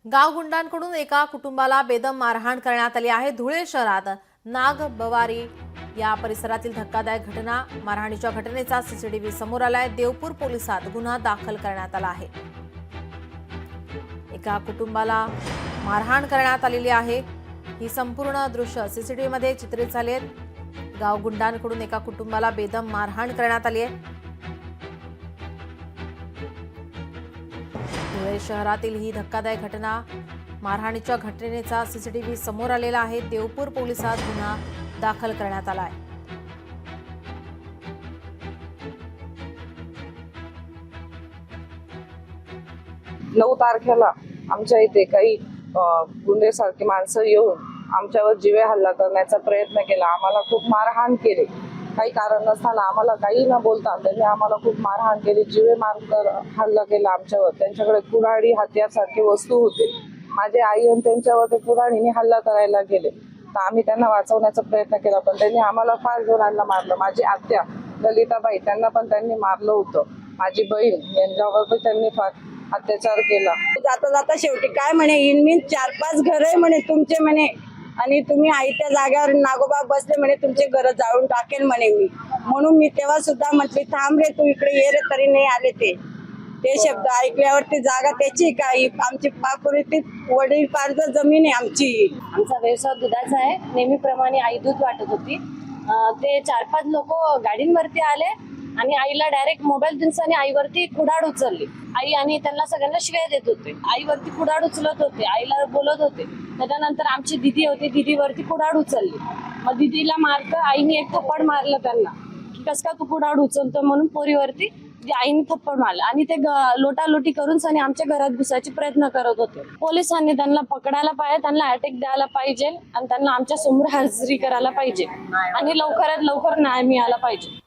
गावगुंडांकडून एका कुटुंबाला बेदम मारहाण करण्यात आली आहे। धुळे शहरात नागबवारी या परिसरातील धक्कादायक घटना, मारहाणीच्या घटनेचा सीसीटीव्ही समोर आलाय। देवपूर पोलिसात गुन्हा दाखल करण्यात आला आहे। एका कुटुंबाला मारहाण करण्यात आलेली आहे। ही संपूर्ण दृश्य सीसीटीव्ही मध्ये चित्रित झाली आहेत। गावगुंडांकडून एका कुटुंबाला बेदम मारहाण करण्यात आली आहे। धुळे शहरातील ही धक्कादायक घटना, मारहाणीच्या घटनेचा सीसीटीव्ही समोर आलेला आहे। देवपूर पोलिसात गुन्हा दाखल करण्यात आला आहे। 9 तारखेला आमच्या इथे काही गुंडेसारखी माणसं येऊन आमच्यावर जीवे हल्ला करण्याचा प्रयत्न केला। आम्हाला खूप मारहाण केली। काही कारण नसताना आम्हाला काही न बोलता त्यांनी आम्हाला खूप मारहाण केली, जीवे मार हल्ला केला आमच्यावर। त्यांच्याकडे कुऱ्हाडी, हत्यार सारखे वस्तू होते। माझे आई आणि त्यांच्यावर ते कुऱ्हाडीने हल्ला करायला गेले, तर आम्ही त्यांना वाचवण्याचा प्रयत्न केला, पण त्यांनी आम्हाला फार जणांना मारलं। माझी आत्या ललिताबाई, त्यांना पण त्यांनी मारलं होतं। माझी बहीण यांच्यावर पण त्यांनी फार अत्याचार केला। जाता जाता शेवटी काय म्हणे, इनमीन 4-5 घर आहे म्हणे तुमचे म्हणे, आणि तुम्ही आईच्या जागेवर नागोबा बसले म्हणे, तुमचे घर जाळून टाकेल म्हणे मी। म्हणून मी तेव्हा सुद्धा म्हटली, थांब रे तू इकडे ये रे, तरी नाही आले ते शब्द ऐकल्यावर ती जागा त्याची काय, आमची पापुरीती वडील पार्ज जमीन आहे आमची। आमचा व्यवसाय दुधाचा आहे। नेहमीप्रमाणे आई दूध वाटत होती। ते 4-5 लोक गाडींवरती आले आणि आईला डायरेक्ट मोबाईल दिवसाने आईवरती कुडाड उचलली। आई आणि त्यांना सगळ्यांना शिव्या देत होते। आईवरती कुडाड उचलत होते, आईला बोलत होते। त्याच्यानंतर आमची दिदी होती, दिदीवरती कुडाड उचलली। मग दिदीला मारतं, आईने एक थप्पड मारलं त्यांना, की कस का तू कुडाड उचलतो म्हणून पोरीवरती आईने थप्पड मारलं। आणि ते लोटालोटी करून सनी आमच्या घरात घुसायचे प्रयत्न करत होते। पोलिसांनी त्यांना पकडायला पाहिजे, त्यांना अटॅक द्यायला पाहिजे आणि त्यांना आमच्या समोर हजरी करायला पाहिजे आणि लवकरात लवकर न्याय मिळाला पाहिजे।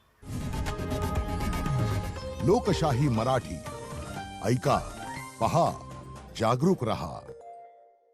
लोकशाही मराठी ऐका, पहा, जागरूक रहा।